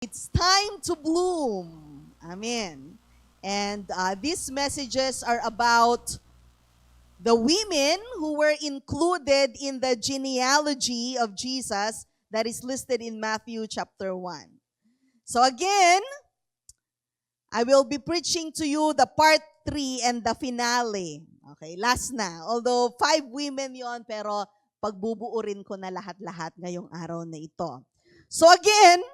It's time to bloom. Amen. And these messages are about the women who were included in the genealogy of Jesus that is listed in Matthew chapter 1. So again, I will be preaching to you the part 3 and the finale. Okay, last na. Although 5 women yon, pero pagbubuurin ko na lahat-lahat ngayong araw na ito. So again,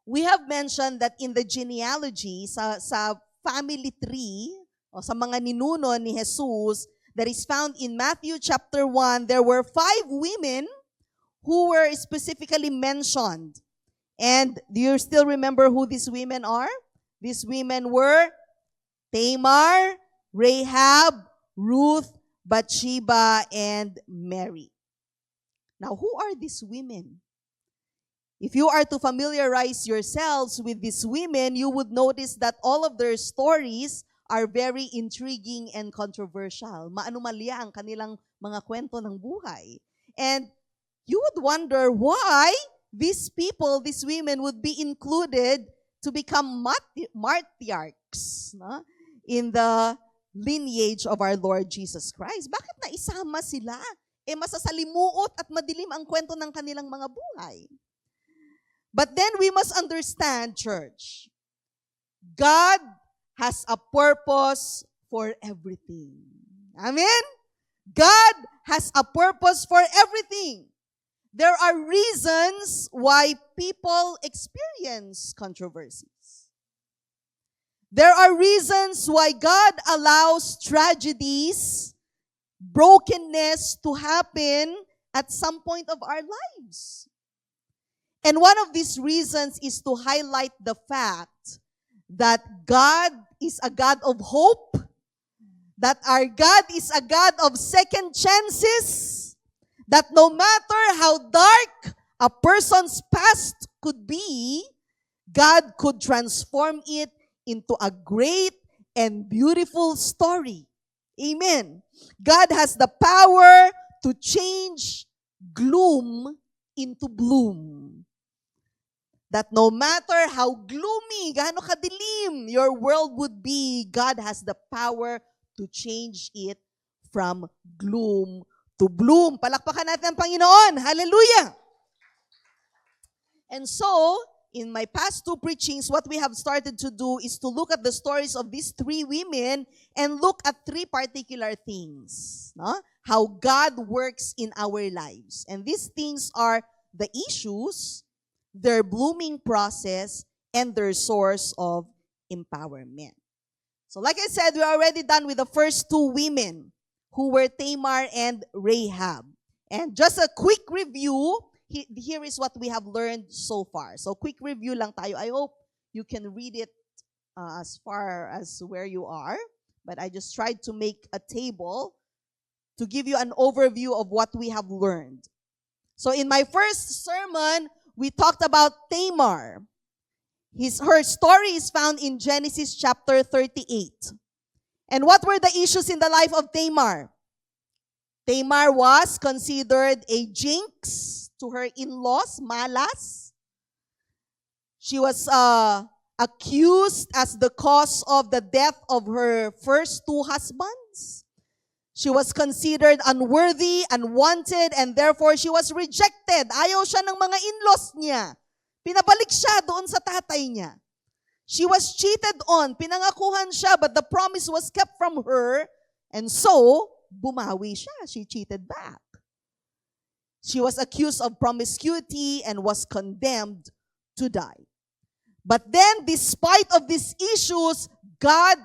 we have mentioned that in the genealogy, sa family tree, o sa mga ninuno ni Jesus, that is found in Matthew chapter 1, there were 5 women who were specifically mentioned. And do you still remember who these women are? These women were Tamar, Rahab, Ruth, Bathsheba, and Mary. Now, who are these women? If you are to familiarize yourselves with these women, you would notice that all of their stories are very intriguing and controversial. Maanumalya ang kanilang mga kwento ng buhay. And you would wonder why these people, these women, would be included to become matriarchs in the lineage of our Lord Jesus Christ. Bakit naisama sila? Masasalimuot at madilim ang kwento ng kanilang mga buhay. But then we must understand, church, God has a purpose for everything. Amen? God has a purpose for everything. There are reasons why people experience controversies. There are reasons why God allows tragedies, brokenness to happen at some point of our lives. And one of these reasons is to highlight the fact that God is a God of hope, that our God is a God of second chances, that no matter how dark a person's past could be, God could transform it into a great and beautiful story. Amen. God has the power to change gloom into bloom. That no matter how gloomy, gaano kadilim your world would be, God has the power to change it from gloom to bloom. Palakpakan natin ang Panginoon. Hallelujah! And so, in my past 2 preachings, what we have started to do is to look at the stories of these 3 women and look at 3 particular things. No? How God works in our lives. And these things are the issues, their blooming process, and their source of empowerment. So like I said, we're already done with the first 2 women who were Tamar and Rahab. And just a quick review, here is what we have learned so far. So quick review lang tayo. I hope you can read it as far as where you are. But I just tried to make a table to give you an overview of what we have learned. So in my first sermon, we talked about Tamar. Her story is found in Genesis chapter 38. And what were the issues in the life of Tamar? Tamar was considered a jinx to her in-laws, malas. She was accused as the cause of the death of her first 2 husbands. She was considered unworthy, unwanted, and therefore she was rejected. Ayaw siya ng mga in-laws niya. Pinabalik siya doon sa tatay niya. She was cheated on. Pinangakuhan siya, but the promise was kept from her. And so, bumawi siya. She cheated back. She was accused of promiscuity and was condemned to die. But then, despite of these issues, God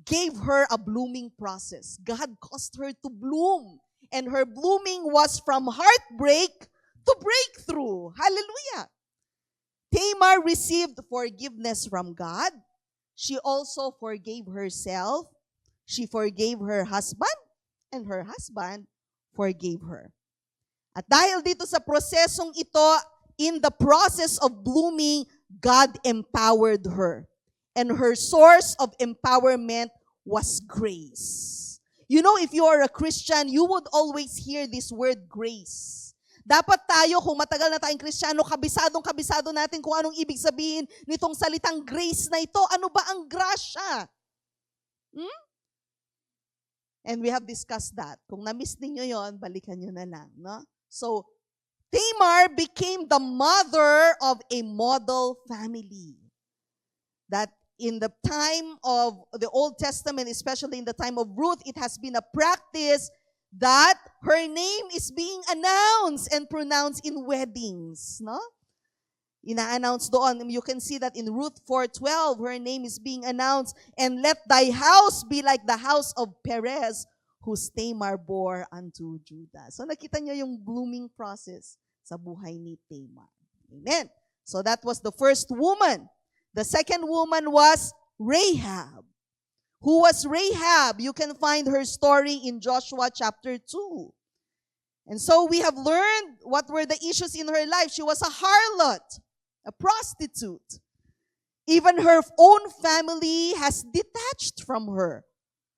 gave her a blooming process. God caused her to bloom. And her blooming was from heartbreak to breakthrough. Hallelujah. Tamar received forgiveness from God. She also forgave herself. She forgave her husband, and her husband forgave her. At dahil dito sa prosesong ito, in the process of blooming, God empowered her. And her source of empowerment was grace. You know, if you are a Christian, you would always hear this word grace. Dapat tayo, kung matagal na tayong Kristiyano, kabisado natin kung anong ibig sabihin nitong salitang grace na ito. Ano ba ang grasya? And we have discussed that. Kung na-miss ninyo yon, balikan nyo na lang. No? So, Tamar became the mother of a model family. That in the time of the Old Testament, especially in the time of Ruth, it has been a practice that her name is being announced and pronounced in weddings. No? Ina-announce doon. You can see that in Ruth 4:12, her name is being announced. And let thy house be like the house of Perez, whose Tamar bore unto Judah. So nakita niyo yung blooming process sa buhay ni Tamar. Amen. So that was the first woman. The second woman was Rahab. Who was Rahab? You can find her story in Joshua chapter 2. And so we have learned what were the issues in her life. She was a harlot, a prostitute. Even her own family has detached from her.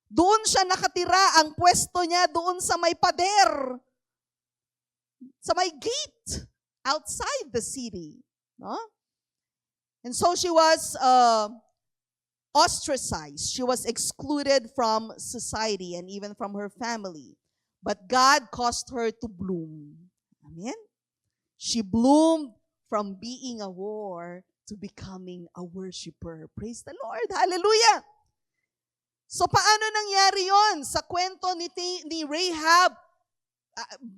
Doon siya nakatira, ang pwesto niya doon sa may pader, sa may gate, outside the city. No? And so she was ostracized. She was excluded from society and even from her family. But God caused her to bloom. Amen? She bloomed from being a whore to becoming a worshiper. Praise the Lord. Hallelujah. So paano nangyari yon? Sa kwento ni Rahab,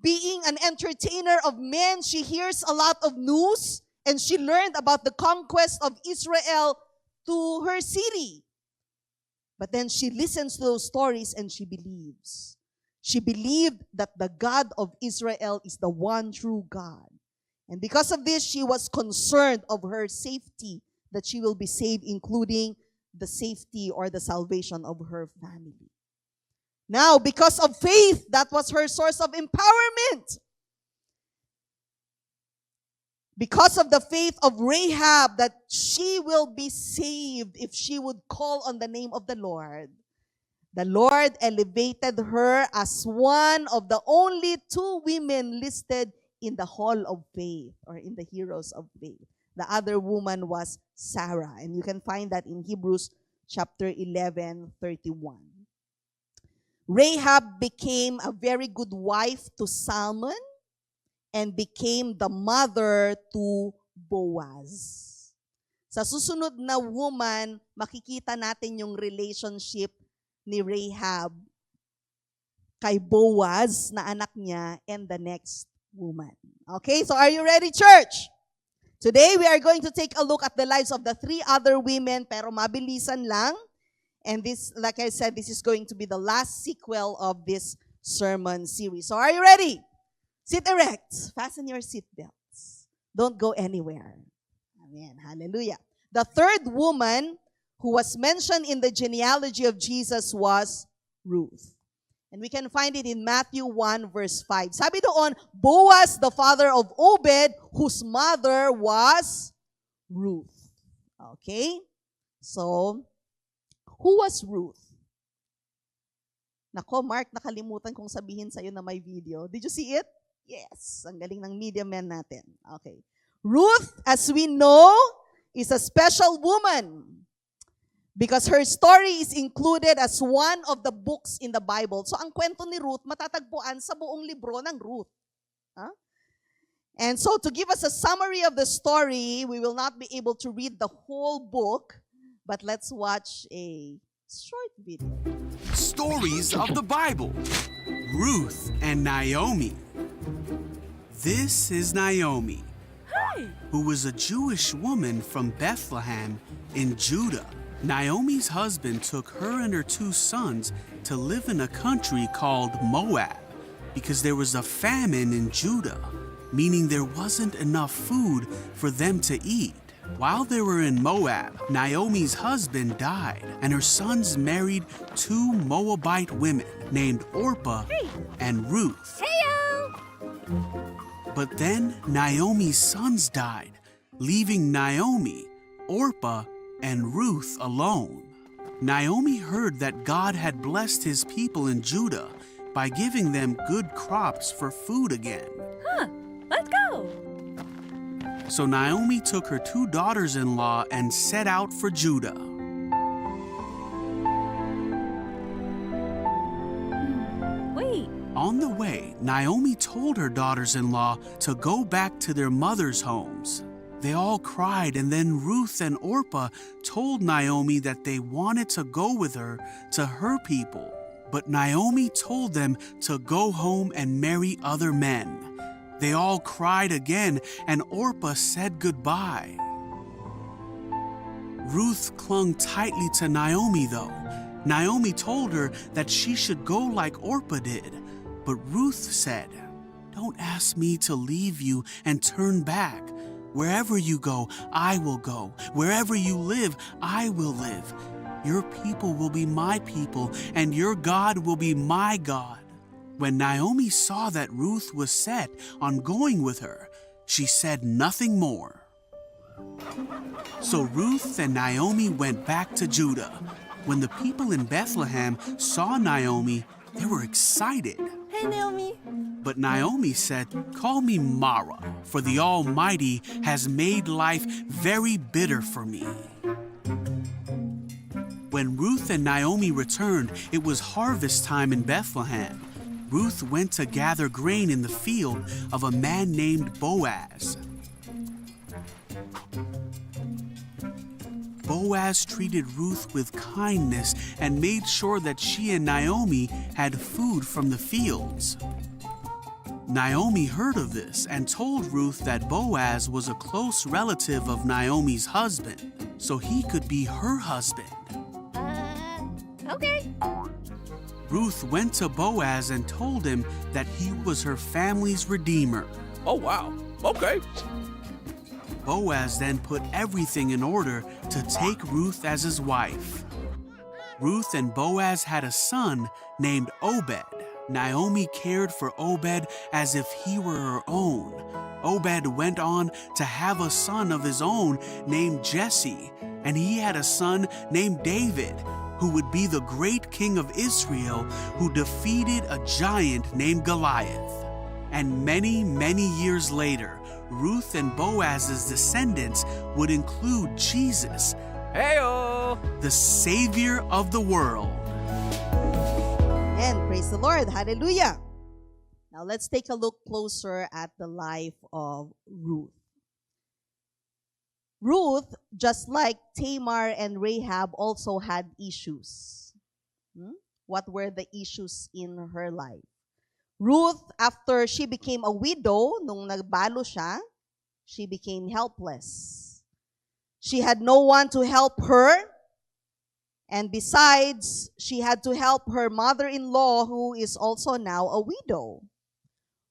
being an entertainer of men, she hears a lot of news and she learned about the conquest of Israel to her city. But then she listens to those stories and she believes. She believed that the God of Israel is the one true God. And because of this, she was concerned of her safety, that she will be saved, including the safety or the salvation of her family. Now, because of faith, that was her source of empowerment. Because of the faith of Rahab, that she will be saved if she would call on the name of the Lord elevated her as one of the only 2 women listed in the Hall of Faith or in the Heroes of Faith. The other woman was Sarah. And you can find that in Hebrews chapter 11:31. Rahab became a very good wife to Salmon and became the mother to Boaz. Sa susunod na woman, makikita natin yung relationship ni Rahab kay Boaz na anak niya and the next woman. Okay, so are you ready, church? Today, we are going to take a look at the lives of the 3 other women, pero mabilisan lang. And this, like I said, this is going to be the last sequel of this sermon series. So are you ready? Sit erect. Fasten your seatbelts. Don't go anywhere. Amen. Hallelujah. The third woman who was mentioned in the genealogy of Jesus was Ruth. And we can find it in Matthew 1 verse 5. Sabi doon, Boaz, the father of Obed, whose mother was Ruth. Okay? So, who was Ruth? Nako, Mark, nakalimutan kong sabihin sa'yo na may video. Did you see it? Yes. Ang galing ng media man natin. Okay. Ruth, as we know, is a special woman. Because her story is included as one of the books in the Bible. So ang kwento ni Ruth, matatagpuan sa buong libro ng Ruth. Huh? And so to give us a summary of the story, we will not be able to read the whole book, but let's watch a short video. Stories of the Bible. Ruth and Naomi. This is Naomi, who was a Jewish woman from Bethlehem in Judah. Naomi's husband took her and her 2 sons to live in a country called Moab because there was a famine in Judah, meaning there wasn't enough food for them to eat. While they were in Moab, Naomi's husband died, and her sons married 2 Moabite women named Orpah and Ruth. But then Naomi's sons died, leaving Naomi, Orpah, and Ruth alone. Naomi heard that God had blessed his people in Judah by giving them good crops for food again. So Naomi took her 2 daughters-in-law and set out for Judah. Wait. On the way, Naomi told her daughters-in-law to go back to their mothers' homes. They all cried, and then Ruth and Orpah told Naomi that they wanted to go with her to her people. But Naomi told them to go home and marry other men. They all cried again, and Orpah said goodbye. Ruth clung tightly to Naomi, though. Naomi told her that she should go like Orpah did. But Ruth said, "Don't ask me to leave you and turn back. Wherever you go, I will go. Wherever you live, I will live. Your people will be my people, and your God will be my God." When Naomi saw that Ruth was set on going with her, she said nothing more. So Ruth and Naomi went back to Judah. When the people in Bethlehem saw Naomi, they were excited. Hey, Naomi. But Naomi said, "Call me Mara, for the Almighty has made life very bitter for me." When Ruth and Naomi returned, it was harvest time in Bethlehem. Ruth went to gather grain in the field of a man named Boaz. Boaz treated Ruth with kindness and made sure that she and Naomi had food from the fields. Naomi heard of this and told Ruth that Boaz was a close relative of Naomi's husband, so he could be her husband. Okay. Ruth went to Boaz and told him that he was her family's redeemer. Oh, wow. Okay. Boaz then put everything in order to take Ruth as his wife. Ruth and Boaz had a son named Obed. Naomi cared for Obed as if he were her own. Obed went on to have a son of his own named Jesse, and he had a son named David, who would be the great king of Israel who defeated a giant named Goliath. And many, many years later, Ruth and Boaz's descendants would include Jesus, Heyo! the Savior of the world. And praise the Lord. Hallelujah. Now let's take a look closer at the life of Ruth. Ruth, just like Tamar and Rahab, also had issues. What were the issues in her life? Ruth, after she became a widow, nung nagbalo siya, she became helpless. She had no one to help her. And besides, she had to help her mother-in-law, who is also now a widow.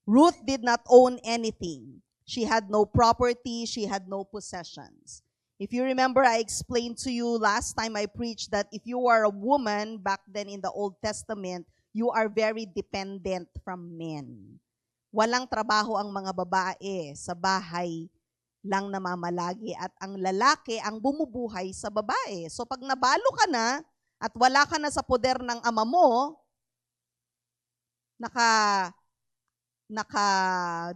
Ruth did not own anything. She had no property. She had no possessions. If you remember, I explained to you last time I preached that if you are a woman back then in the Old Testament, you are very dependent from men. Walang trabaho ang mga babae, sa bahay lang namamalagi, at ang lalaki ang bumubuhay sa babae. So pag nabalo ka na at wala ka na sa poder ng ama mo,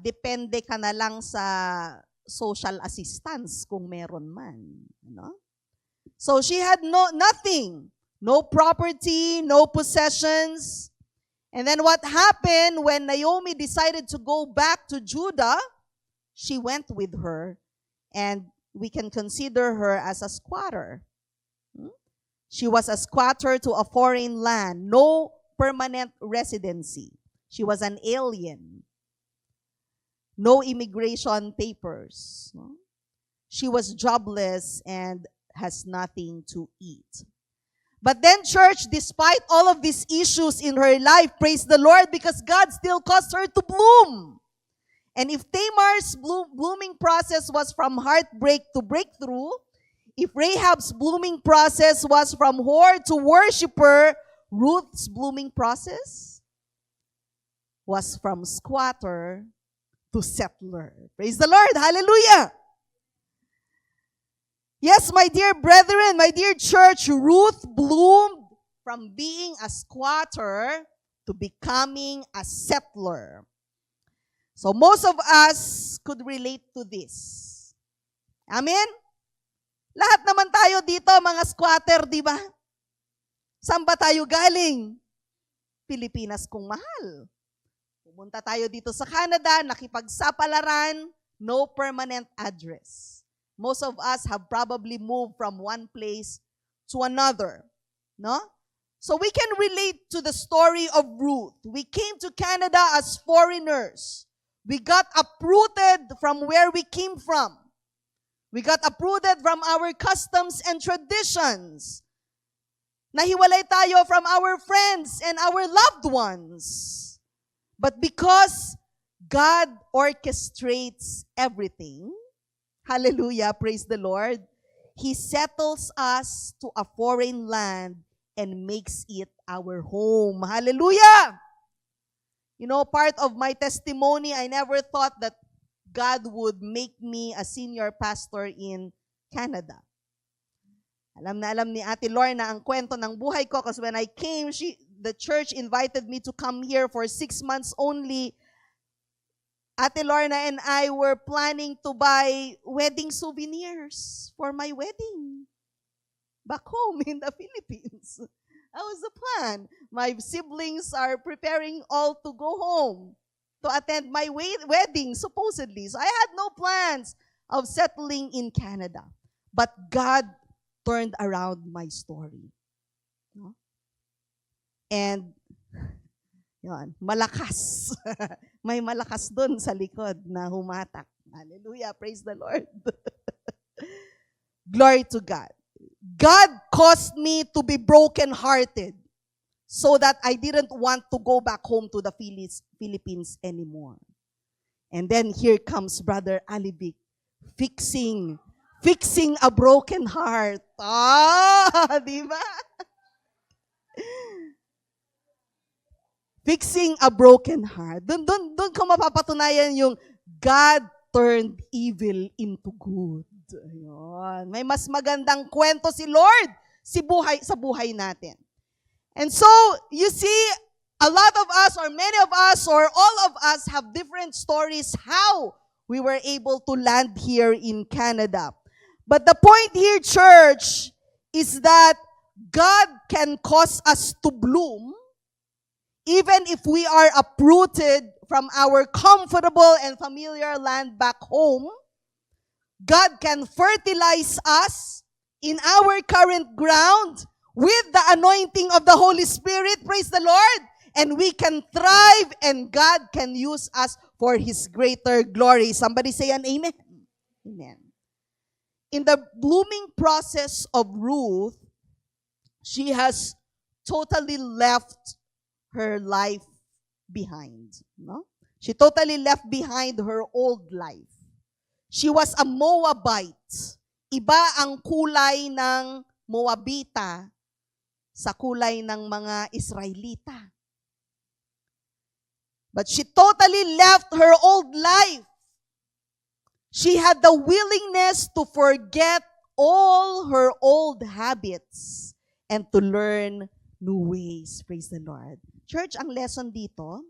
depende ka na lang sa social assistance kung meron man, no? So she had nothing, no property, no possessions. And then what happened when Naomi decided to go back to Judah? She went with her, and we can consider her as a squatter. She was a squatter to a foreign land, no permanent residency. She was an alien. No immigration papers. She was jobless and has nothing to eat. But then, church, despite all of these issues in her life, praise the Lord, because God still caused her to bloom. And if Tamar's blooming process was from heartbreak to breakthrough, if Rahab's blooming process was from whore to worshiper, Ruth's blooming process was from squatter to settler. Praise the Lord. Hallelujah. Yes, my dear brethren, my dear church, Ruth bloomed from being a squatter to becoming a settler. So most of us could relate to this. Amen? Lahat naman tayo dito, mga squatter, di ba? Saan ba tayo galing? Pilipinas kung mahal. Pumunta tayo dito sa Canada, nakipagsapalaran, no permanent address. Most of us have probably moved from one place to another. No? So we can relate to the story of Ruth. We came to Canada as foreigners. We got uprooted from where we came from. We got uprooted from our customs and traditions. Nahiwalay tayo from our friends and our loved ones. But because God orchestrates everything, hallelujah, praise the Lord, He settles us to a foreign land and makes it our home. Hallelujah! You know, part of my testimony, I never thought that God would make me a senior pastor in Canada. Alam na alam ni Ate Lorna ang kwento ng buhay ko because when I came, the church invited me to come here for 6 months only. Ate Lorna and I were planning to buy wedding souvenirs for my wedding back home in the Philippines. That was the plan. My siblings are preparing all to go home to attend my wedding, supposedly. So I had no plans of settling in Canada. But God turned around my story. No? And, yun, malakas. May malakas dun sa likod na humatak. Hallelujah, praise the Lord. Glory to God. God caused me to be brokenhearted so that I didn't want to go back home to the Philippines anymore. And then here comes Brother Alibik fixing a broken heart. Di ba? Fixing a broken heart. Doon ko mapapatunayan yung God turned evil into good. Ayun. May mas magandang kwento si Lord sa buhay natin. And so, you see, a lot of us or many of us or all of us have different stories how we were able to land here in Canada. But the point here, church, is that God can cause us to bloom even if we are uprooted from our comfortable and familiar land back home. God can fertilize us in our current ground with the anointing of the Holy Spirit, praise the Lord, and we can thrive and God can use us for His greater glory. Somebody say an amen. Amen. In the blooming process of Ruth, she has totally left her life behind. No? She totally left behind her old life. She was a Moabite. Iba ang kulay ng Moabita sa kulay ng mga Israelita. But she totally left her old life. She had the willingness to forget all her old habits and to learn new ways. Praise the Lord. Church, ang lesson dito,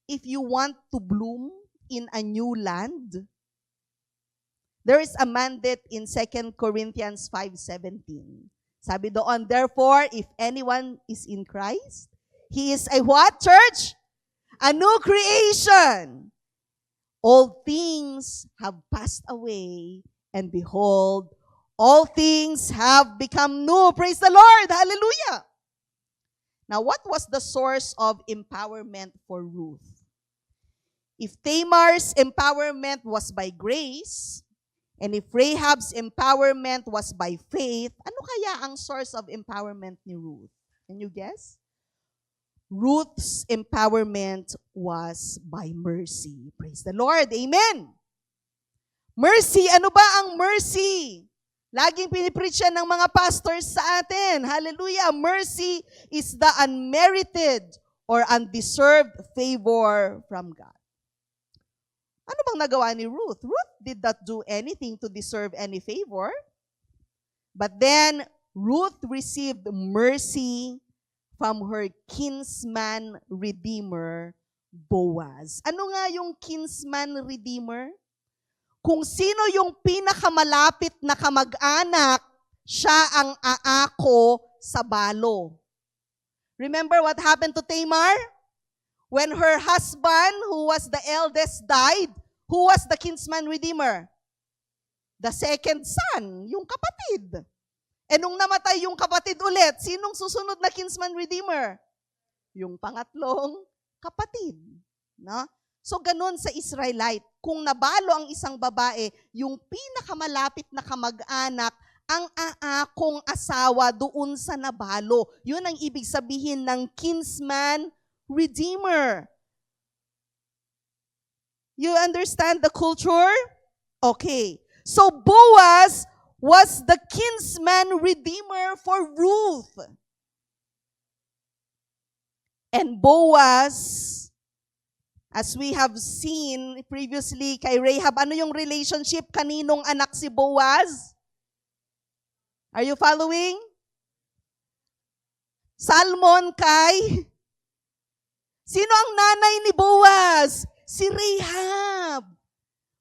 if you want to bloom in a new land, there is a mandate in 2 Corinthians 5:17. Sabi doon, therefore, if anyone is in Christ, he is a what, church? A new creation. All things have passed away, and behold, all things have become new. Praise the Lord. Hallelujah. Now, what was the source of empowerment for Ruth? If Tamar's empowerment was by grace, and if Rahab's empowerment was by faith, ano kaya ang source of empowerment ni Ruth? Can you guess? Ruth's empowerment was by mercy. Praise the Lord. Amen. Mercy, ano ba ang mercy? Laging pinipreach yan ng mga pastors sa atin. Hallelujah. Mercy is the unmerited or undeserved favor from God. Ano bang nagawa ni Ruth? Ruth did not do anything to deserve any favor. But then, Ruth received mercy from her kinsman redeemer, Boaz. Ano nga yung kinsman redeemer? kung sino yung pinakamalapit na kamag-anak, siya ang aako sa balo. Remember what happened to Tamar? When her husband, who was the eldest, died, who was the kinsman redeemer? The second son, yung kapatid. E nung namatay yung kapatid ulit, sinong susunod na kinsman redeemer? Yung pangatlong kapatid. No? So ganun sa Israelite, kung nabalo ang isang babae, yung pinakamalapit na kamag-anak, ang aakong asawa doon sa nabalo. Yun ang ibig sabihin ng kinsman redeemer. You understand the culture? Okay. So Boaz was the kinsman redeemer for Ruth. And Boaz, as we have seen previously kay Rahab, ano yung relationship? Kaninong anak si Boaz? Are you following? Salmon kay? Sino ang nanay ni Boaz? Si Rahab.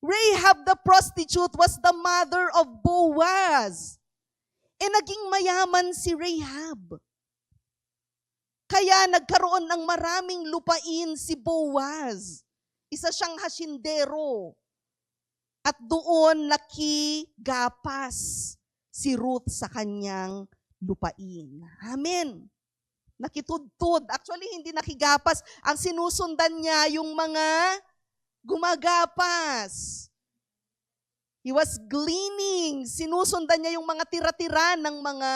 Rahab the prostitute was the mother of Boaz. E naging mayaman si Rahab. Kaya nagkaroon ng maraming lupain si Boaz. Isa siyang hasyendero. At doon nakigapas si Ruth sa kanyang lupain. Amen. Nakitudtud. Actually, hindi nakigapas. Ang sinusundan niya yung mga gumagapas. He was gleaning. Sinusundan niya yung mga tira-tira ng mga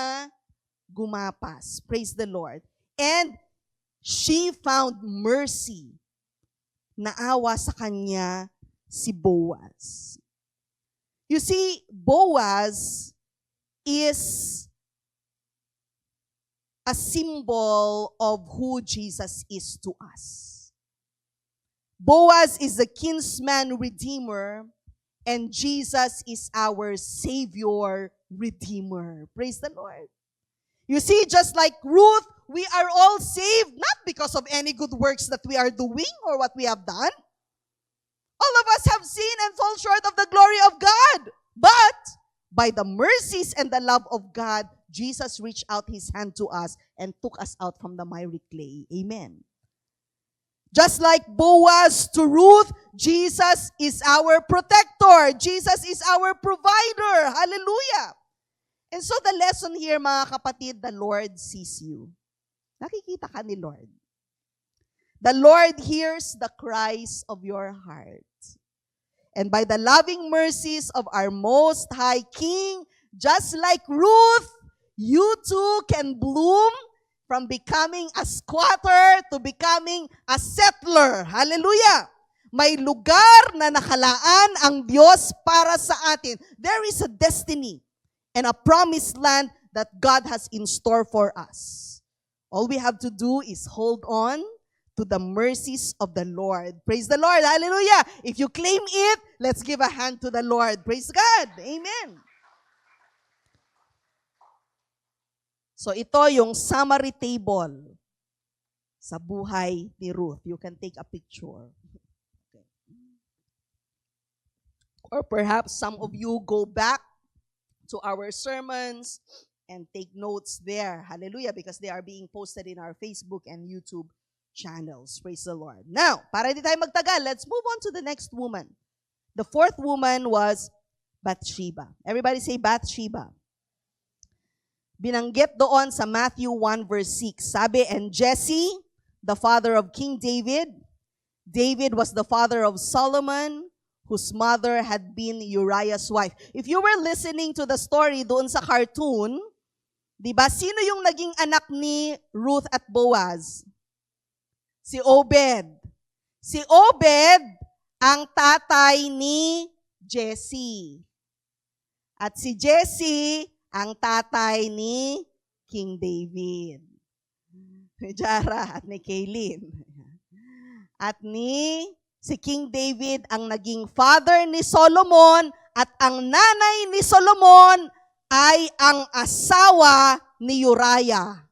gumapas. Praise the Lord. And she found mercy. Naawa sa kanya si Boaz. You see, Boaz is a symbol of who Jesus is to us. Boaz is the kinsman redeemer, and Jesus is our Savior redeemer. Praise the Lord. You see, just like Ruth, we are all saved not because of any good works that we are doing or what we have done. All of us have sinned and fall short of the glory of God. But by the mercies and the love of God, Jesus reached out His hand to us and took us out from the miry clay. Amen. Just like Boaz to Ruth, Jesus is our protector. Jesus is our provider. Hallelujah. And so the lesson here, mga kapatid, the Lord sees you. Nakikita ka ni Lord. The Lord hears the cries of your heart. And by the loving mercies of our Most High King, just like Ruth, you too can bloom from becoming a squatter to becoming a settler. Hallelujah! May lugar na nakalaan ang Diyos para sa atin. There is a destiny and a promised land that God has in store for us. All we have to do is hold on to the mercies of the Lord. Praise the Lord. Hallelujah. If you claim it, let's give a hand to the Lord. Praise God. Amen. So ito yung summary table sa buhay ni Ruth. You can take a picture. Okay. Or perhaps some of you go back to our sermons and take notes there. Hallelujah, because they are being posted in our Facebook and YouTube channels. Praise the Lord. Now, para hindi tayo magtagal, let's move on to the next woman. The fourth woman was Bathsheba. Everybody say Bathsheba. Binanggit doon sa Matthew 1 verse 6. Sabi, and Jesse, the father of King David. David was the father of Solomon, whose mother had been Uriah's wife. If you were listening to the story doon sa cartoon, di ba, sino yung naging anak ni Ruth at Boaz? Si Obed. Si Obed ang tatay ni Jesse. At si Jesse ang tatay ni King David. Ni Jara at ni Kaylin. At si King David ang naging father ni Solomon at ang nanay ni Solomon ay ang asawa ni Uriah.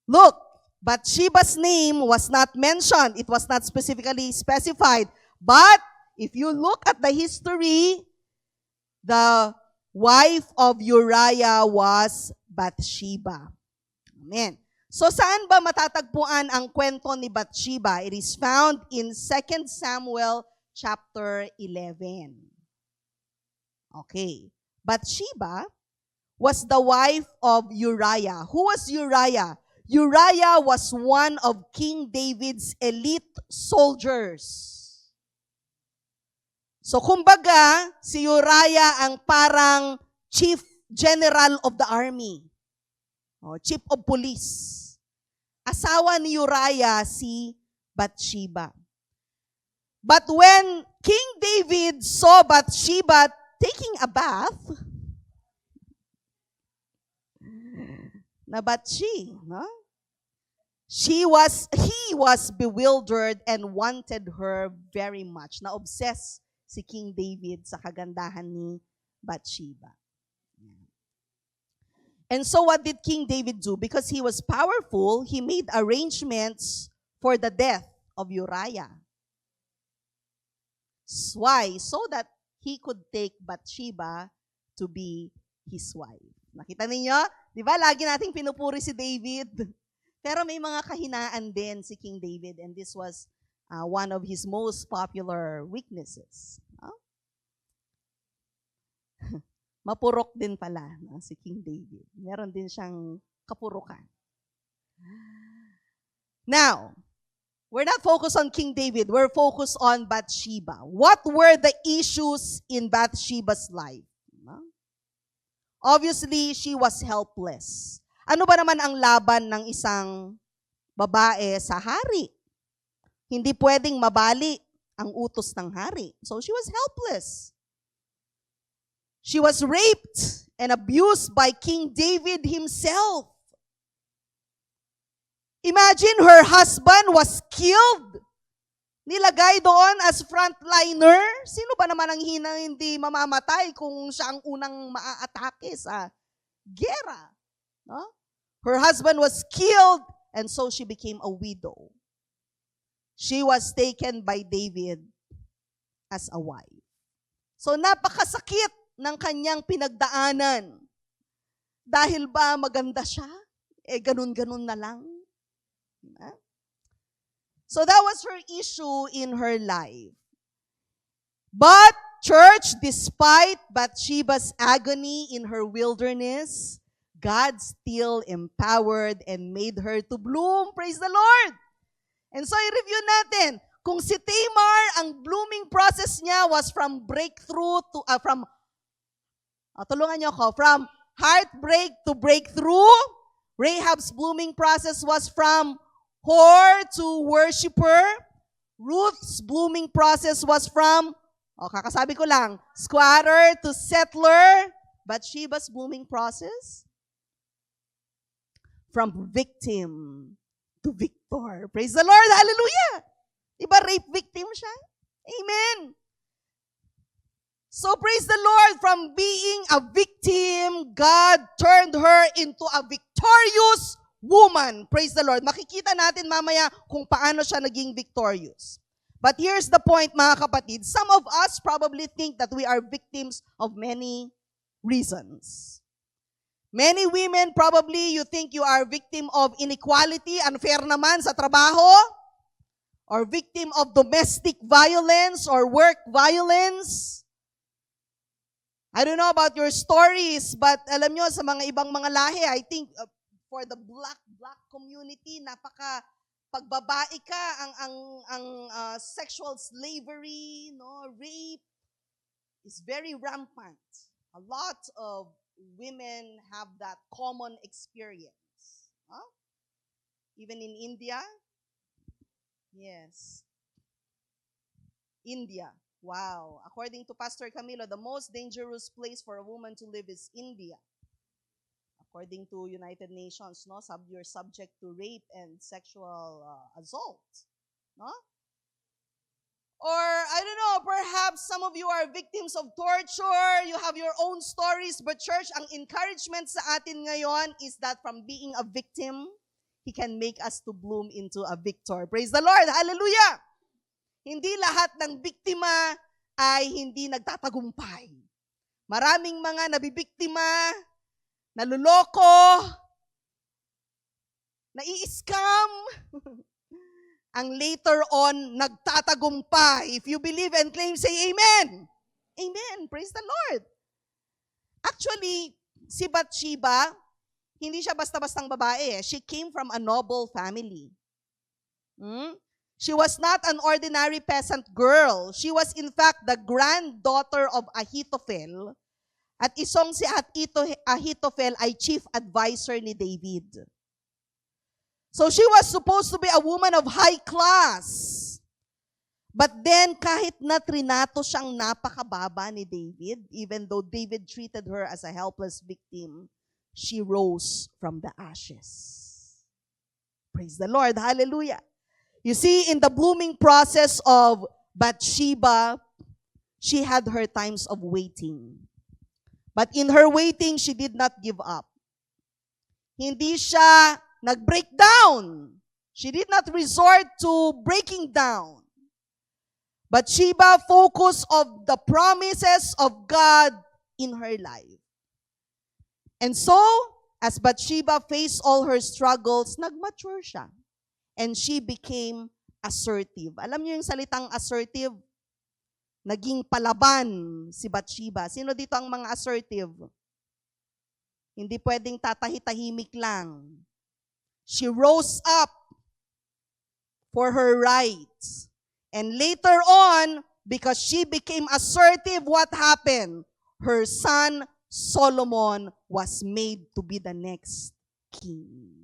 Look, Bathsheba's name was not mentioned. It was not specifically specified. But if you look at the history, the wife of Uriah was Bathsheba. Amen. So saan ba matatagpuan ang kwento ni Bathsheba? It is found in 2 Samuel chapter 11. Okay. Bathsheba was the wife of Uriah. Who was Uriah? Uriah was one of King David's elite soldiers. So kumbaga, si Uriah ang parang chief general of the army. O, chief of police. Asawa ni Uriah si Bathsheba. But when King David saw Bathsheba taking a bath, na Bathshi, no? He was bewildered and wanted her very much. Na-obsess si King David sa kagandahan ni Bathsheba. And so what did King David do? Because he was powerful, he made arrangements for the death of Uriah. Why? So that he could take Bathsheba to be his wife. Nakita ninyo? Di ba, lagi nating pinupuri si David. Pero may mga kahinaan din si King David, and this was one of his most popular weaknesses. Huh? Mapurok din pala si King David. Meron din siyang kapurukan. Now, we're not focused on King David. We're focused on Bathsheba. What were the issues in Bathsheba's life? Obviously, she was helpless. Ano ba naman ang laban ng isang babae sa hari? Hindi pwedeng mabali ang utos ng hari. So she was helpless. She was raped and abused by King David himself. Imagine her husband was killed. Nilagay doon as frontliner. Sino ba naman ang hindi mamamatay kung siya ang unang maaatake sa gera? No? Her husband was killed, and so she became a widow. She was taken by David as a wife. So napakasakit ng kanyang pinagdaanan. Dahil ba maganda siya? Ganun-ganun na lang. So that was her issue in her life. But, church, despite Bathsheba's agony in her wilderness, God still empowered and made her to bloom. Praise the Lord! And so, i-review natin. Kung si Tamar, ang blooming process niya was from breakthrough to, tulungan niyo ako, from heartbreak to breakthrough. Rahab's blooming process was from whore to worshiper. Ruth's blooming process was from, kakasabi ko lang, squatter to settler. Bathsheba's blooming process, from victim to victor. Praise the Lord! Hallelujah! Diba rape victim siya? Amen! So praise the Lord, from being a victim, God turned her into a victorious woman. Praise the Lord. Makikita natin mamaya kung paano siya naging victorious. But here's the point, mga kapatid. Some of us probably think that we are victims of many reasons. Many women, probably you think you are victim of inequality, unfair naman sa trabaho, or victim of domestic violence or work violence. I don't know about your stories, but alam nyo, sa mga ibang mga lahi, I think for the black community, napaka pagbabae ka, ang sexual slavery, no, rape is very rampant. A lot of women have that common experience. Huh? Even in India? Yes. India. Wow. According to Pastor Camilo, the most dangerous place for a woman to live is India. According to United Nations, no, you're subject to rape and sexual assault. No? Or, I don't know, perhaps some of you are victims of torture, you have your own stories, but church, ang encouragement sa atin ngayon is that from being a victim, He can make us to bloom into a victor. Praise the Lord. Hallelujah. Hindi lahat ng biktima ay hindi nagtatagumpay. Maraming mga nabibiktima, naluloko, nai-scam, ang later on nagtatagumpay. If you believe and claim, say amen. Amen. Praise the Lord. Actually, si Bathsheba, hindi siya basta-bastang babae. She came from a noble family. She was not an ordinary peasant girl. She was in fact the granddaughter of Ahithophel. At isong si Ahithophel ay chief advisor ni David. So she was supposed to be a woman of high class. But then kahit na trinato siyang napakababa ni David, even though David treated her as a helpless victim, she rose from the ashes. Praise the Lord. Hallelujah. You see, in the blooming process of Bathsheba, she had her times of waiting. But in her waiting, she did not give up. Hindi siya nag-break down. She did not resort to breaking down. Bathsheba focused on the promises of God in her life. And so, as Bathsheba faced all her struggles, nag-mature siya. And she became assertive. Alam niyo yung salitang assertive? Naging palaban si Bathsheba. Sino dito ang mga assertive? Hindi pwedeng tatahi-tahimik lang. She rose up for her rights. And later on, because she became assertive, what happened? Her son Solomon was made to be the next king.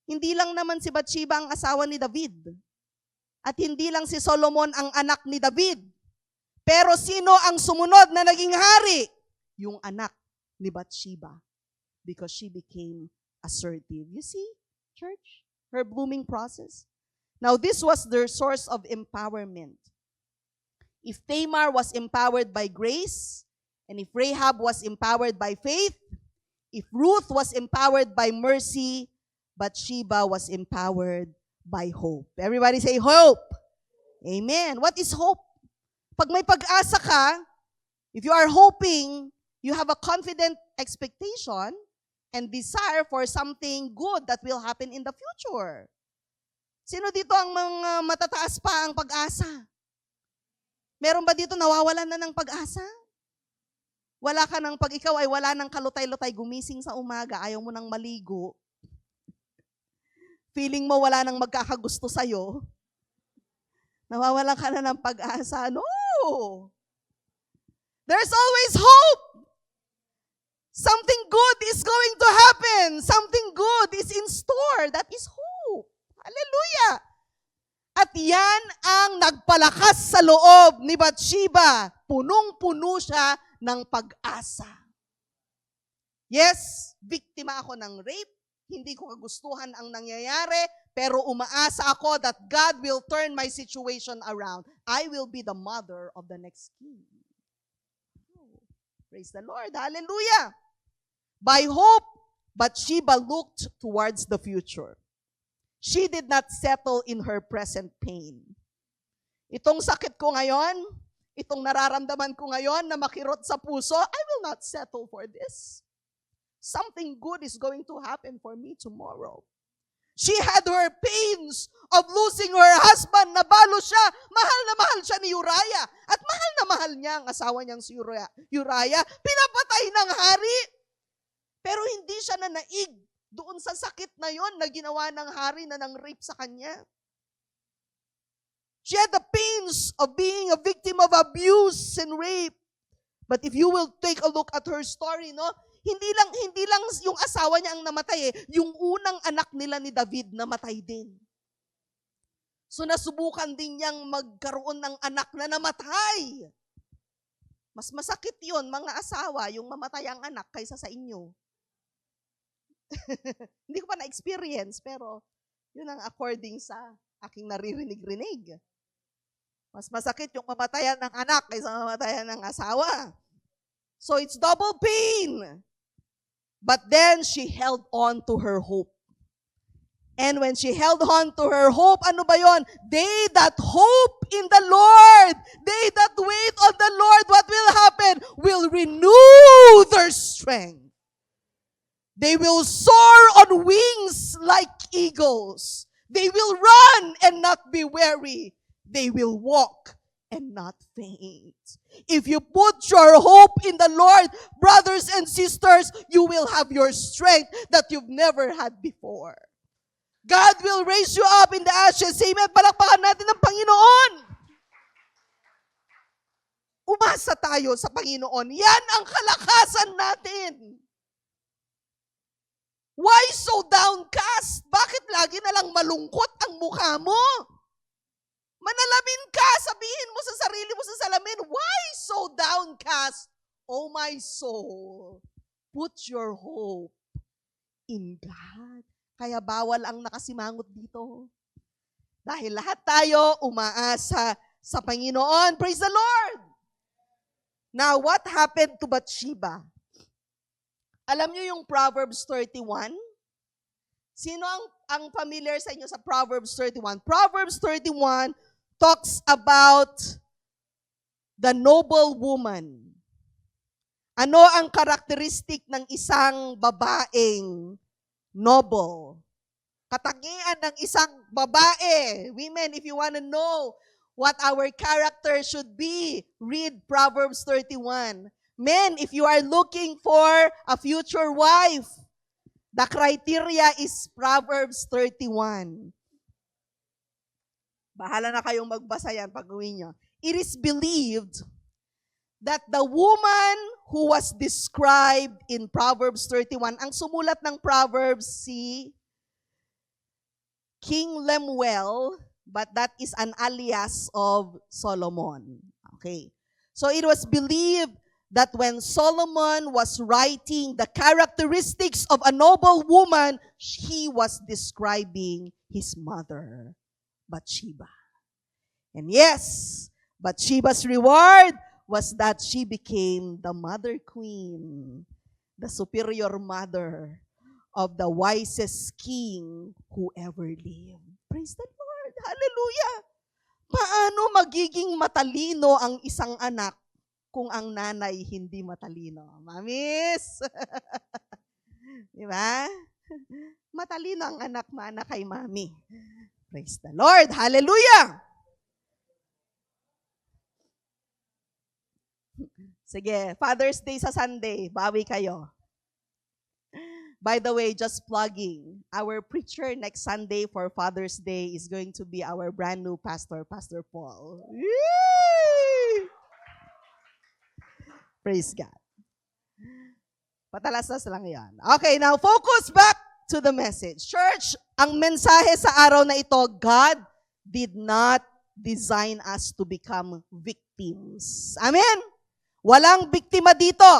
Hindi lang naman si Bathsheba ang asawa ni David. At hindi lang si Solomon ang anak ni David. Pero sino ang sumunod na naging hari? Yung anak ni Bathsheba. Because she became assertive. You see, church, her blooming process. Now, this was their source of empowerment. If Tamar was empowered by grace, and if Rahab was empowered by faith, if Ruth was empowered by mercy, Bathsheba was empowered by hope. Everybody say hope. Amen. What is hope? Pag may pag-asa ka, if you are hoping, you have a confident expectation and desire for something good that will happen in the future. Sino dito ang mga matataas pa ang pag-asa? Meron ba dito nawawalan na ng pag-asa? Wala ka nang, pag ikaw ay wala nang kalutay-lutay, gumising sa umaga, ayaw mo nang maligo, feeling mo wala nang magkakagusto sa'yo, nawawalan ka na ng pag-asa. No! There's always hope! Something good is going to happen. Something good is in store. That is hope. Hallelujah! At yan ang nagpalakas sa loob ni Bathsheba. Punong-puno siya ng pag-asa. Yes, biktima ako ng rape. Hindi ko kagustuhan ang nangyayari, pero umaasa ako that God will turn my situation around. I will be the mother of the next king. Oh, praise the Lord. Hallelujah. By hope, Bathsheba looked towards the future. She did not settle in her present pain. Itong sakit ko ngayon, itong nararamdaman ko ngayon na makirot sa puso, I will not settle for this. Something good is going to happen for me tomorrow. She had her pains of losing her husband. Nabalo siya. Mahal na mahal siya ni Uriah. At mahal na mahal niya ang asawa niyang si Uriah. Pinapatay ng hari. Pero hindi siya nanaig doon sa sakit na yon na ginawa ng hari na nang rape sa kanya. She had the pains of being a victim of abuse and rape. But if you will take a look at her story, no, hindi lang yung asawa niya ang namatay yung unang anak nila ni David namatay din. So nasubukan din niyang magkaroon ng anak na namatay. Mas masakit yun, mga asawa, yung mamatay ang anak kaysa sa inyo. Hindi ko pa na-experience, pero yun ang according sa aking naririnig-rinig. Mas masakit yung mamatayan ng anak kaysa mamatayan ng asawa. So it's double pain. But then she held on to her hope. And when she held on to her hope, ano ba yon? They that hope in the Lord, they that wait on the Lord, what will happen? Will renew their strength. They will soar on wings like eagles. They will run and not be weary. They will walk and not faint. If you put your hope in the Lord, brothers and sisters, you will have your strength that you've never had before. God will raise you up in the ashes. Amen. Palakpakan natin ng Panginoon. Umasa tayo sa Panginoon. Yan ang kalakasan natin. Why so downcast? Bakit lagi na lang malungkot ang mukha mo? Manalamin ka, sabihin mo sa sarili mo sa salamin, why so downcast? Oh my soul, put your hope in God. Kaya bawal ang nakasimangot dito. Dahil lahat tayo umaasa sa Panginoon. Praise the Lord! Now, what happened to Bathsheba? Alam niyo yung Proverbs 31? Sino ang familiar sa inyo sa Proverbs 31? Proverbs 31 talks about the noble woman. Ano ang karakteristik ng isang babaeng noble? Katangian ng isang babae. Women, if you want to know what our character should be, read Proverbs 31. Men, if you are looking for a future wife, the criteria is Proverbs 31. Bahala na kayong magbasa yan pag uwi nyo. It is believed that the woman who was described in Proverbs 31, ang sumulat ng Proverbs si King Lemuel, but that is an alias of Solomon. Okay. So it was believed that when Solomon was writing the characteristics of a noble woman, he was describing his mother, Bathsheba. And yes, Bathsheba's reward was that she became the mother queen, the superior mother of the wisest king who ever lived. Praise the Lord. Hallelujah. Paano magiging matalino ang isang anak kung ang nanay hindi matalino? Mamis? Di ba? Matalino ang anak, mana kay mami. Praise the Lord. Hallelujah. Sige, Father's Day sa Sunday, bawi kayo. By the way, just plugging, our preacher next Sunday for Father's Day is going to be our brand new pastor, Pastor Paul. Yay! Praise God. Patalastas lang yan. Okay, now focus back to the message. Church, ang mensahe sa araw na ito, God did not design us to become victims. Amen? Walang biktima dito.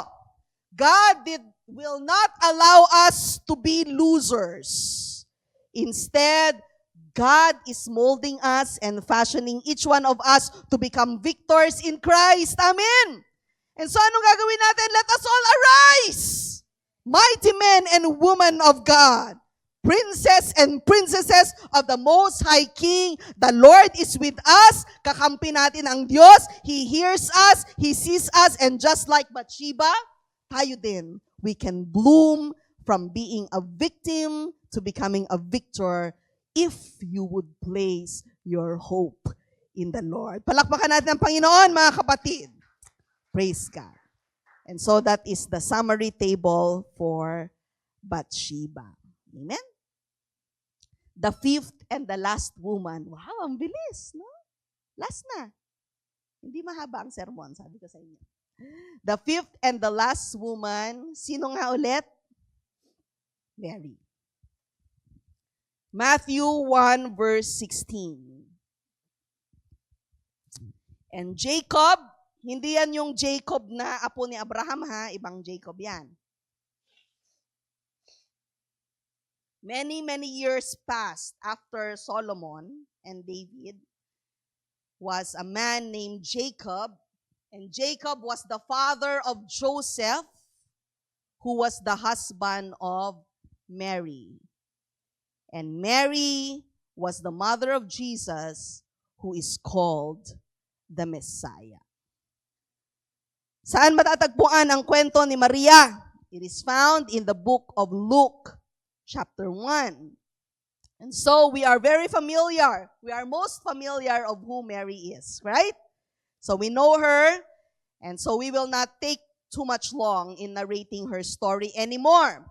God will not allow us to be losers. Instead, God is molding us and fashioning each one of us to become victors in Christ. Amen. And so anong gagawin natin? Let us all arise. Mighty men and women of God. Princes and princesses of the Most High King. The Lord is with us. Kakampi natin ang Diyos. He hears us. He sees us. And just like Bathsheba, tayo din, we can bloom from being a victim to becoming a victor if you would place your hope in the Lord. Palakpakan natin ang Panginoon, mga kapatid. Praise God. And so that is the summary table for Bathsheba. Amen? The fifth and the last woman. Wow, ang bilis, no? Last na. Hindi mahaba ang sermon, sabi ko sa inyo. The fifth and the last woman, sino nga ulit? Mary. Matthew 1 verse 16. And Jacob, hindi yan yung Jacob na apo ni Abraham ha, ibang Jacob yan. Many years passed after Solomon and David was a man named Jacob. And Jacob was the father of Joseph, who was the husband of Mary. And Mary was the mother of Jesus, who is called the Messiah. Saan matatagpuan ang kwento ni Maria? It is found in the book of Luke, chapter 1. And so we are very familiar. We are most familiar of who Mary is, right? So we know her, and so we will not take too much long in narrating her story anymore.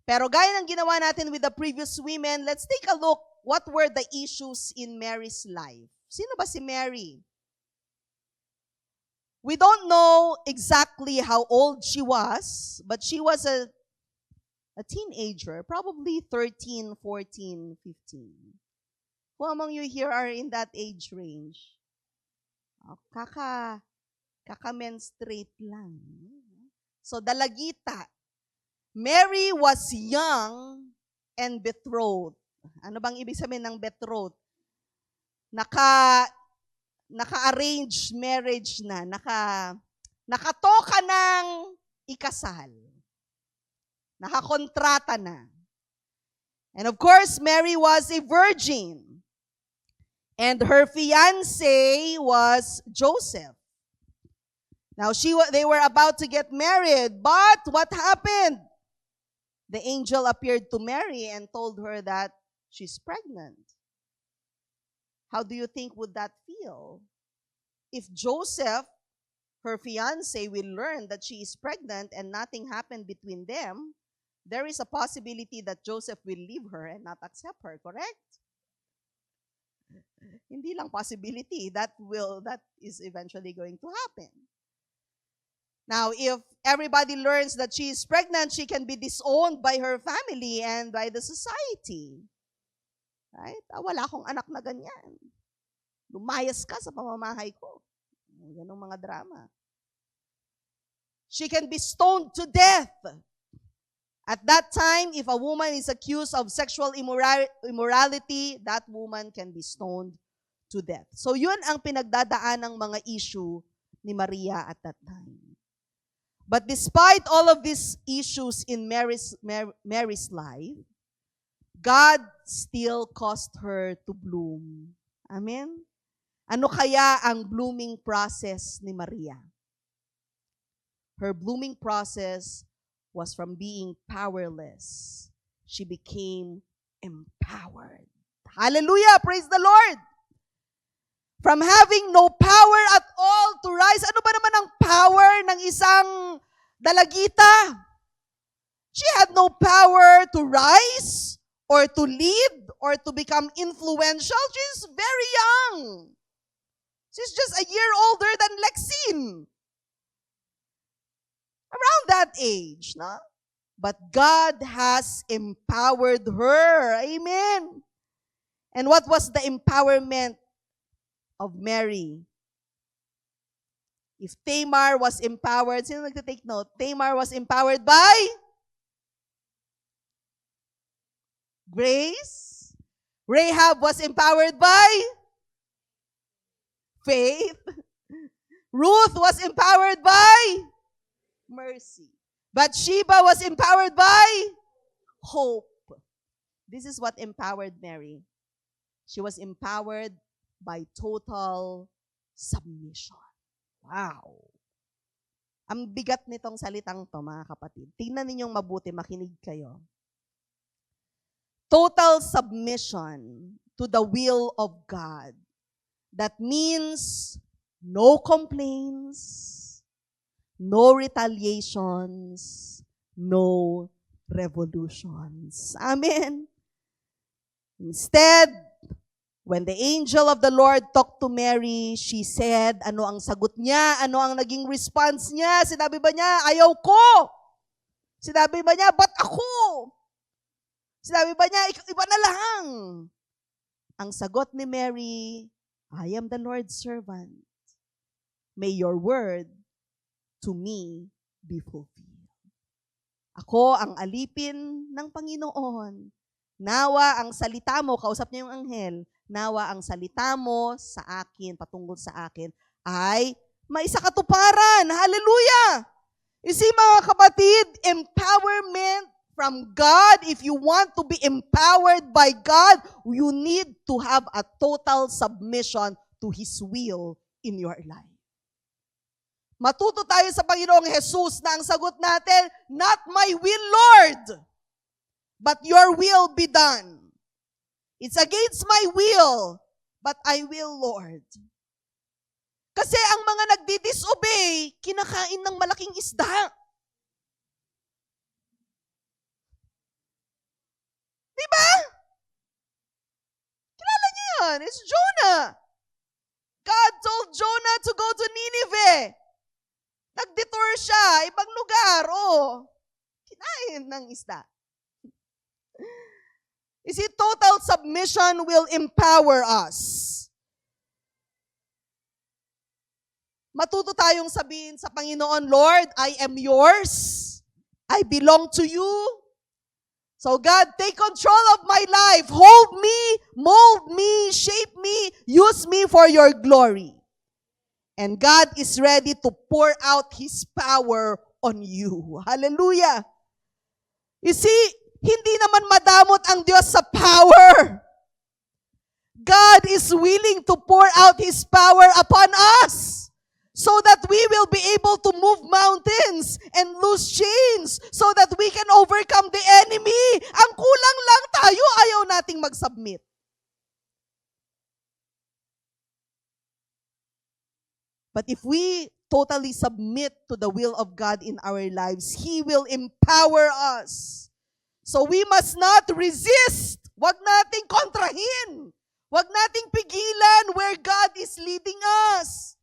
Pero gaya ng ginawa natin with the previous women, let's take a look what were the issues in Mary's life. Sino ba si Mary? We don't know exactly how old she was, but she was a teenager, probably 13, 14, 15. Who among you here are in that age range? Kaka-menstruate lang. So, dalagita. Mary was young and betrothed. Ano bang ibig sabihin ng betrothed? Naka-arrange marriage na. Nakatoka ng ikasal. Nakakontrata na. And of course, Mary was a virgin. And her fiancé was Joseph. Now, they were about to get married, but what happened? The angel appeared to Mary and told her that she's pregnant. How do you think would that feel? If Joseph, her fiancé, will learn that she is pregnant and nothing happened between them, there is a possibility that Joseph will leave her and not accept her, correct? Hindi lang possibility, that is eventually going to happen. Now, if everybody learns that she is pregnant, she can be disowned by her family and by the society. Right? Wala akong anak na ganyan. Lumayas ka sa pamamahay ko. Ganong mga drama. She can be stoned to death. At that time, if a woman is accused of sexual immorality, that woman can be stoned to death. So yun ang pinagdadaan ng mga issue ni Maria at that time. But despite all of these issues in Mary's life, God still caused her to bloom. Amen? Ano kaya ang blooming process ni Maria? Her blooming process was from being powerless. She became empowered. Hallelujah! Praise the Lord! From having no power at all to rise. Ano ba naman ang power ng isang dalagita? She had no power to rise or to lead or to become influential. She's very young. She's just a year older than Lexine. Around that age, no? But God has empowered her. Amen. And what was the empowerment of Mary? If Tamar was empowered, sino nagtitake note? Tamar was empowered by grace. Rahab was empowered by faith. Ruth was empowered by mercy. Bathsheba was empowered by hope. This is what empowered Mary. She was empowered by total submission. Wow. Ang bigat nitong salitang to, mga kapatid. Tingnan ninyong mabuti, makinig kayo. Total submission to the will of God. That means no complaints, no retaliations, no revolutions. Amen. Instead, when the angel of the Lord talked to Mary, she said, ano ang sagot niya? Ano ang naging response niya? Sinabi ba niya, ayaw ko? Sinabi ba niya, ba't ako? Sinabi ba niya, iba na lang? Ang sagot ni Mary, I am the Lord's servant. May your word to me be fulfilled. Ako ang alipin ng Panginoon. Nawa ang salita mo, kausap niya yung anghel, nawa ang salita mo sa akin, patungkol sa akin, ay maisakatuparan. Hallelujah! You see, mga kapatid, empowerment from God, if you want to be empowered by God, you need to have a total submission to His will in your life. Matuto tayo sa Panginoong Jesus na ang sagot natin, not my will, Lord, but your will be done. It's against my will, but I will, Lord. Kasi ang mga nagdi-disobey, kinakain ng malaking isda. Diba? Kilala niyo yan. It's Jonah. God told Jonah to go to Nineveh. Nag-detour siya, ibang lugar. Kinain ng isda. You see, total submission will empower us. Matuto tayong sabihin sa Panginoon, Lord, I am yours. I belong to you. So God, take control of my life. Hold me, mold me, shape me, use me for your glory. And God is ready to pour out His power on you. Hallelujah. You see, hindi naman madamot ang Diyos sa power. God is willing to pour out His power upon us so that we will be able to move mountains and loose chains so that we can overcome the enemy. Ang kulang lang tayo, ayaw nating mag-submit. But if we totally submit to the will of God in our lives, He will empower us. So we must not resist. Wag nating kontrahin. Wag nating pigilan where God is leading us.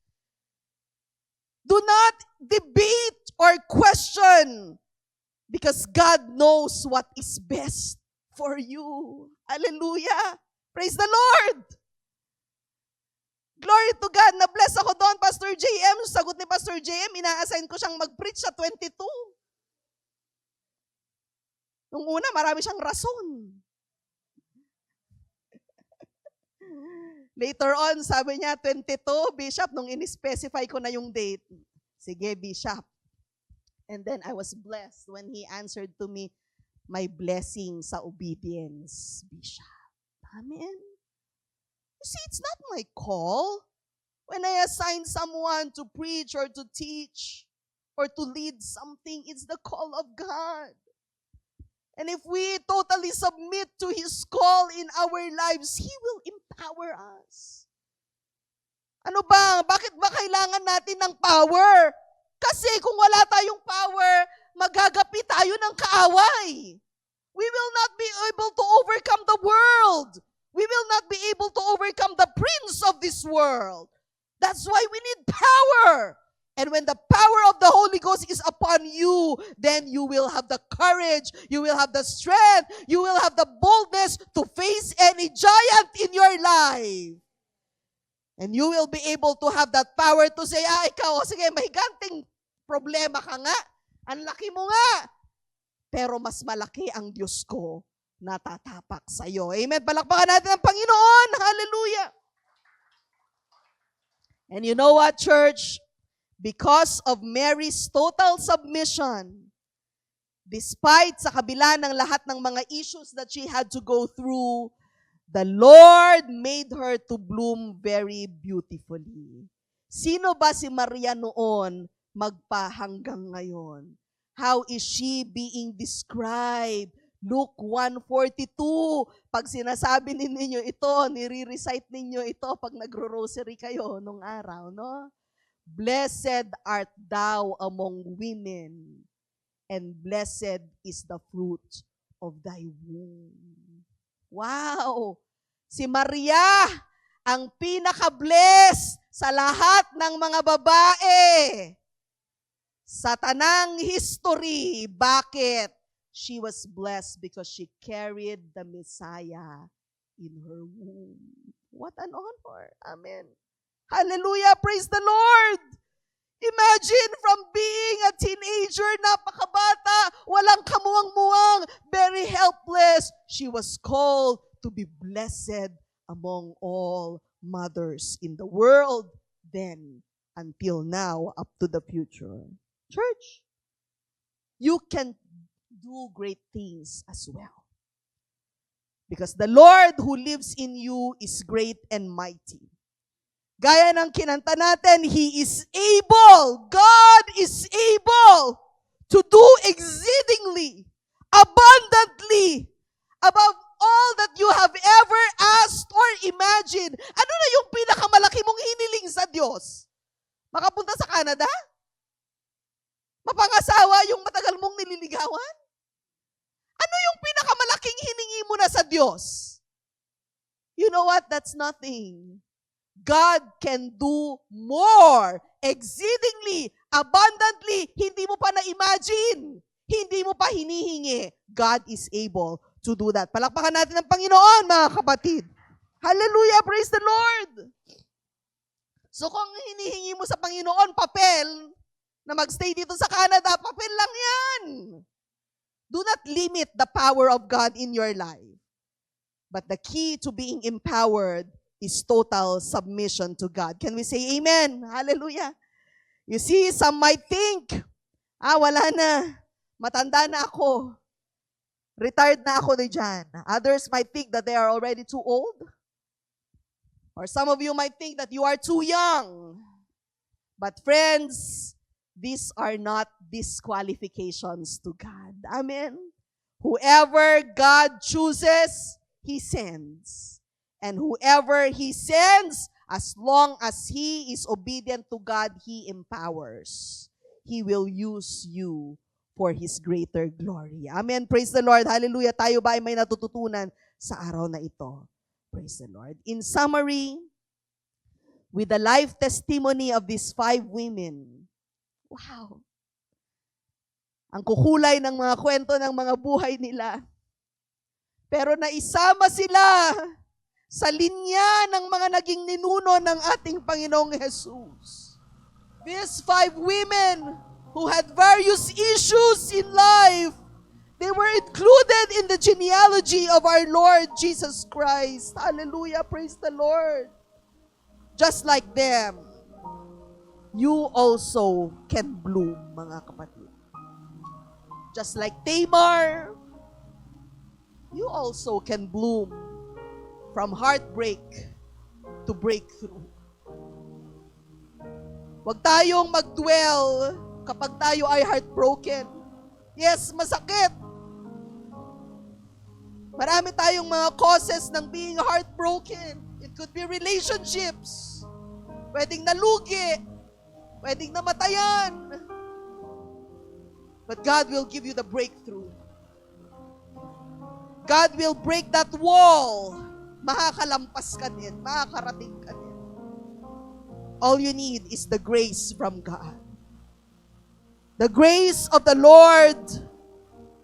Do not debate or question because God knows what is best for you. Hallelujah. Praise the Lord. Glory to God. Na-bless ako doon, Pastor JM. Sagot ni Pastor JM, ina-assign ko siyang mag-preach sa 22. Nung una, marami siyang rason. Later on, sabi niya, 22, Bishop, nung in-specify ko na yung date. Sige, Bishop. And then I was blessed when he answered to me, my blessing sa obedience, Bishop. Amen. You see, it's not my call. When I assign someone to preach or to teach or to lead something, it's the call of God. And if we totally submit to His call in our lives, He will empower us. Ano ba? Bakit ba kailangan natin ng power? Kasi kung wala tayong power, maggagapi tayo ng kaaway. We will not be able to overcome the world. We will not be able to overcome the prince of this world. That's why we need power. And when the power of the Holy Ghost is upon you, then you will have the courage, you will have the strength, you will have the boldness to face any giant in your life. And you will be able to have that power to say, ikaw, sige, may ganting problema ka nga. Ang laki mo nga. Pero mas malaki ang Diyos ko na tatapak sa'yo. Amen. Palakpakan natin ang Panginoon. Hallelujah. And you know what, church? Because of Mary's total submission, despite sa kabila ng lahat ng mga issues that she had to go through, the Lord made her to bloom very beautifully. Sino ba si Maria noon magpahanggang ngayon? How is she being described? Luke 1:42. Pag sinasabi ninyo ito, nire-recite ninyo ito pag nagro-rosary kayo nung araw, no? Blessed art thou among women, and blessed is the fruit of thy womb. Wow! Si Maria, ang pinaka-bless sa lahat ng mga babae. Sa tanang history, bakit? She was blessed because she carried the Messiah in her womb. What an honor. Amen. Hallelujah. Praise the Lord. Imagine from being a teenager, napakabata, walang kamuwang-muwang, very helpless. She was called to be blessed among all mothers in the world then until now up to the future. Church, you can do great things as well. Because the Lord who lives in you is great and mighty. Gaya ng kinanta natin, He is able. God is able to do exceedingly, abundantly, above all that you have ever asked or imagined. Ano na yung pinakamalaki mong hiniling sa Diyos? Makapunta sa Canada? Mapangasawa yung matagal mong nililigawan? Ano yung pinakamalaking hiningi mo na sa Diyos? You know what? That's nothing. God can do more, exceedingly, abundantly, hindi mo pa na-imagine, hindi mo pa hinihingi. God is able to do that. Palakpakan natin ang Panginoon, mga kapatid. Hallelujah, praise the Lord. So kung hinihingi mo sa Panginoon papel na magstay dito sa Canada, papel lang yan. Do not limit the power of God in your life. But the key to being empowered is total submission to God. Can we say amen? Hallelujah. You see, some might think, wala na. Matanda na ako. Retired na ako na dyan. Others might think that they are already too old. Or some of you might think that you are too young. But friends, these are not disqualifications to God. Amen? Whoever God chooses, He sends. And whoever He sends, as long as he is obedient to God, He empowers. He will use you for His greater glory. Amen. Praise the Lord. Hallelujah. Tayo ba ay may natututunan sa araw na ito? Praise the Lord. In summary, with the life testimony of these 5 women, wow! Ang kukulay ng mga kwento ng mga buhay nila. Pero naisama sila sa linya ng mga naging ninuno ng ating Panginoong Jesus. These 5 women who had various issues in life, they were included in the genealogy of our Lord Jesus Christ. Hallelujah, praise the Lord. Just like them, you also can bloom, mga kapatid. Just like Tamar, you also can bloom from heartbreak to breakthrough. Huwag tayong mag-dwell kapag tayo ay heartbroken. Yes, masakit. Marami tayong mga causes ng being heartbroken. It could be relationships. Pwedeng nalugi. Pwedeng namatayan. But God will give you the breakthrough. God will break that wall. Makakalampas ka din. Makakarating ka din. All you need is the grace from God. The grace of the Lord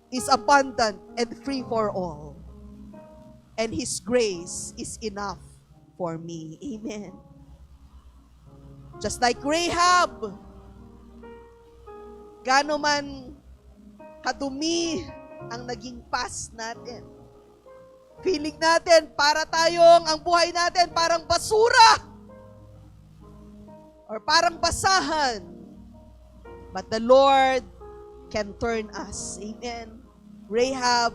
is abundant and free for all. And His grace is enough for me. Amen. Just like Rahab, gaano man kadumi ang naging past natin. Feeling natin, ang buhay natin parang basura. Or parang basahan. But the Lord can turn us. Amen. Rahab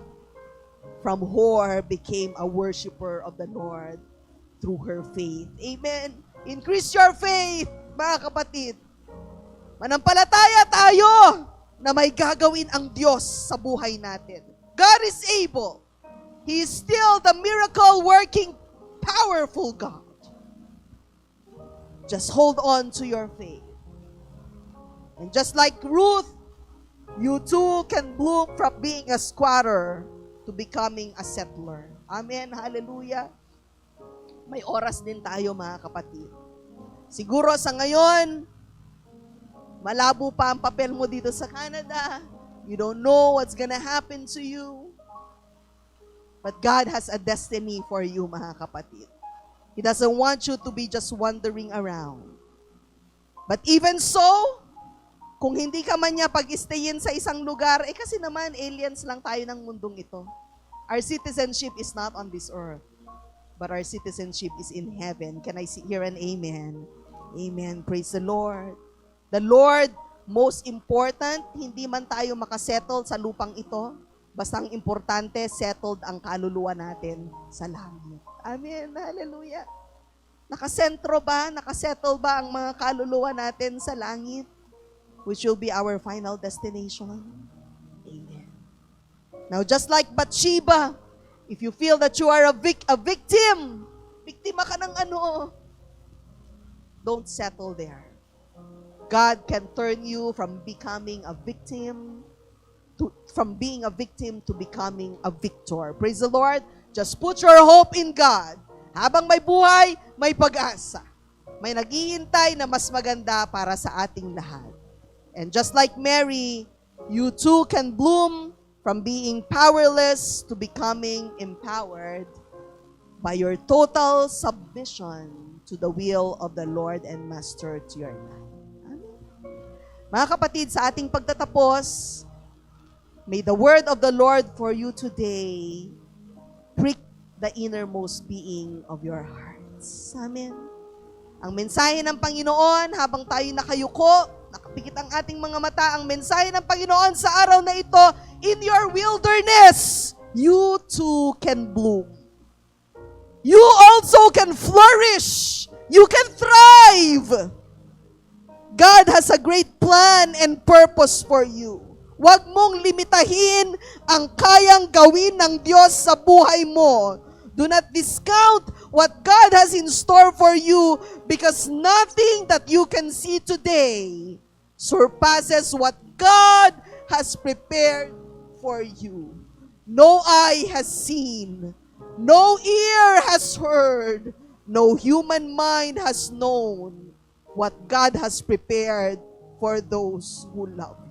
from whore became a worshiper of the Lord through her faith. Amen. Increase your faith, mga kapatid. Manampalataya tayo na may gagawin ang Diyos sa buhay natin. God is able. He is still the miracle-working, powerful God. Just hold on to your faith. And just like Ruth, you too can bloom from being a squatter to becoming a settler. Amen. Hallelujah. May oras din tayo, mga kapatid. Siguro sa ngayon, malabo pa ang papel mo dito sa Canada. You don't know what's gonna happen to you. But God has a destiny for you, mga kapatid. He doesn't want you to be just wandering around. But even so, kung hindi ka man niya pag-stayin sa isang lugar, kasi naman aliens lang tayo ng mundong ito. Our citizenship is not on this earth, but our citizenship is in heaven. Can I hear an amen? Amen. Praise the Lord. The Lord Most important, hindi man tayo makasettle sa lupang ito, basta ang importante, settled ang kaluluwa natin sa langit. Amen. Hallelujah. Nakasentro ba? Nakasettle ba ang mga kaluluwa natin sa langit? Which will be our final destination. Amen. Now, just like Bathsheba, if you feel that you are a victim, biktima ka ng ano, don't settle there. God can turn you from becoming a victim from being a victim to becoming a victor. Praise the Lord. Just put your hope in God. Habang may buhay, may pag-asa. May naghihintay na mas maganda para sa ating lahat. And just like Mary, you too can bloom from being powerless to becoming empowered by your total submission to the will of the Lord and Master to your life. Mga kapatid, sa ating pagtatapos, may the word of the Lord for you today prick the innermost being of your hearts. Amen. Ang mensahe ng Panginoon, habang tayo nakayuko, nakapikit ang ating mga mata, ang mensahe ng Panginoon sa araw na ito, in your wilderness, you too can bloom. You also can flourish. You can thrive. God has a great plan and purpose for you. Huwag mong limitahin ang kayang gawin ng Diyos sa buhay mo. Do not discount what God has in store for you because nothing that you can see today surpasses what God has prepared for you. No eye has seen, no ear has heard, no human mind has known what God has prepared for those who love